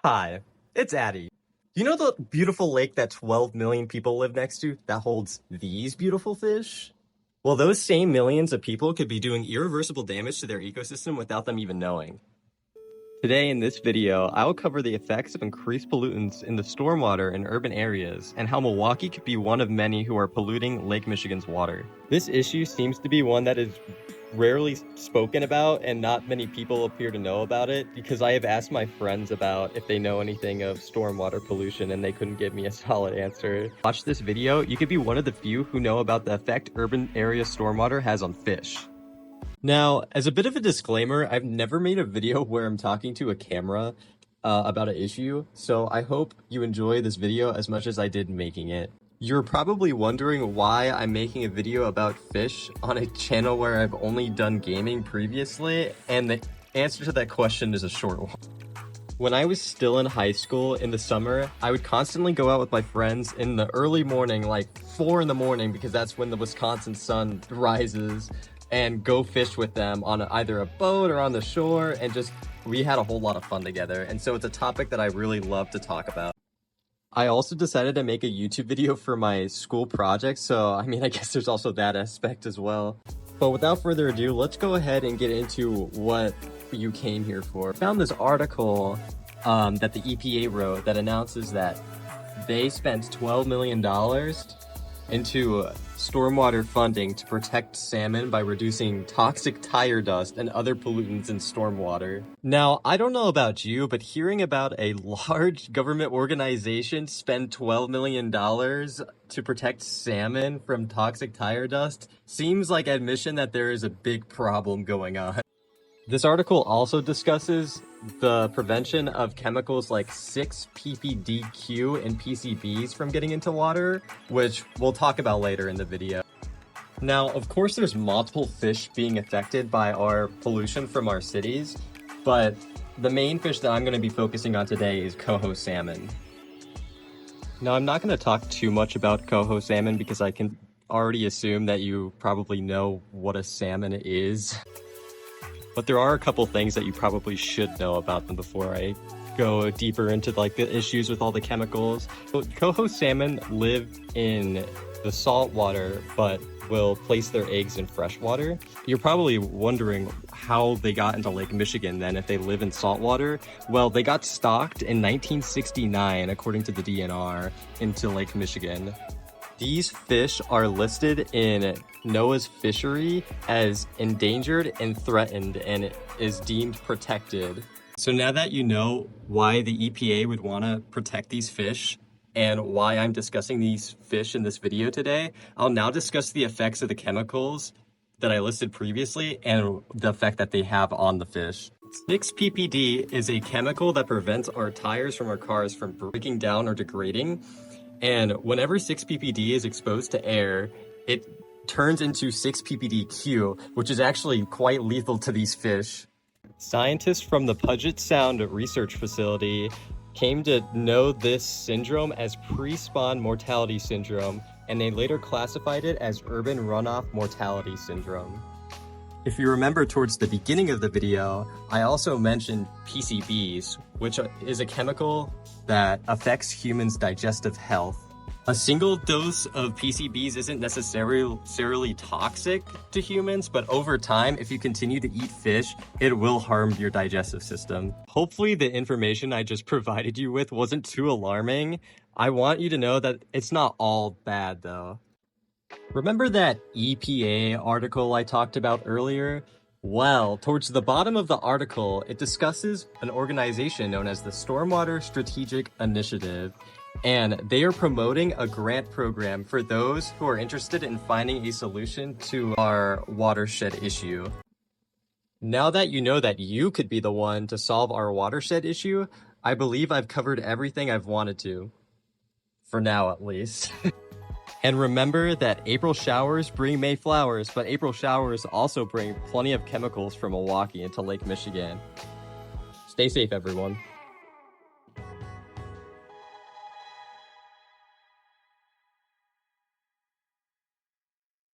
Hi, it's Addie. You know the beautiful lake that 12 million people live next to that holds these beautiful fish? Well, those same millions of people could be doing irreversible damage to their ecosystem without them even knowing. Today in this video, I will cover the effects of increased pollutants in the stormwater in urban areas and how Milwaukee could be one of many who are polluting Lake Michigan's water. This issue seems to be one that is rarely spoken about and not many people appear to know about it because I have asked my friends about if they know anything of stormwater pollution and they couldn't give me a solid answer. Watch this video, you could be one of the few who know about the effect urban area stormwater has on fish. Now, as a bit of a disclaimer, I've never made a video where I'm talking to a camera about an issue, so I hope you enjoy this video as much as I did making it. You're probably wondering why I'm making a video about fish on a channel where I've only done gaming previously, and the answer to that question is a short one. When I was still in high school in the summer, I would constantly go out with my friends in the early morning, like 4 in the morning, because that's when the Wisconsin sun rises, and go fish with them on either a boat or on the shore, and we had a whole lot of fun together. And so it's a topic that I really love to talk about. I also decided to make a YouTube video for my school project, so I guess there's also that aspect as well. But without further ado, let's go ahead and get into what you came here for. I found this article that the EPA wrote that announces that they spent $12 million into stormwater funding to protect salmon by reducing toxic tire dust and other pollutants in stormwater. Now, I don't know about you, but hearing about a large government organization spend $12 million to protect salmon from toxic tire dust seems like admission that there is a big problem going on. This article also discusses the prevention of chemicals like 6-ppdq and PCBs from getting into water, which we'll talk about later in the video. Now, of course, there's multiple fish being affected by our pollution from our cities, but the main fish that I'm going to be focusing on today is coho salmon. Now, I'm not going to talk too much about coho salmon because I can already assume that you probably know what a salmon is. But there are a couple things that you probably should know about them before I go deeper into the issues with all the chemicals. So, coho salmon live in the salt water, but will place their eggs in fresh water. You're probably wondering how they got into Lake Michigan then if they live in salt water. Well, they got stocked in 1969, according to the DNR, into Lake Michigan. These fish are listed in NOAA's fishery as endangered and threatened and is deemed protected. So now that you know why the EPA would want to protect these fish and why I'm discussing these fish in this video today, I'll now discuss the effects of the chemicals that I listed previously and the effect that they have on the fish. 6-ppd is a chemical that prevents our tires from our cars from breaking down or degrading. And whenever 6-ppd is exposed to air, it turns into 6-ppdq, which is actually quite lethal to these fish. Scientists from the Puget Sound Research Facility came to know this syndrome as pre-spawn mortality syndrome, and they later classified it as urban runoff mortality syndrome. If you remember towards the beginning of the video, I also mentioned PCBs, which is a chemical that affects humans' digestive health. A single dose of PCBs isn't necessarily toxic to humans, but over time, if you continue to eat fish, it will harm your digestive system. Hopefully the information I just provided you with wasn't too alarming. I want you to know that it's not all bad though. Remember that EPA article I talked about earlier? Well, towards the bottom of the article, it discusses an organization known as the Stormwater Strategic Initiative, and they are promoting a grant program for those who are interested in finding a solution to our watershed issue. Now that you know that you could be the one to solve our watershed issue, I believe I've covered everything I've wanted to. For now, at least. And remember that April showers bring May flowers, but April showers also bring plenty of chemicals from Milwaukee into Lake Michigan. Stay safe, everyone.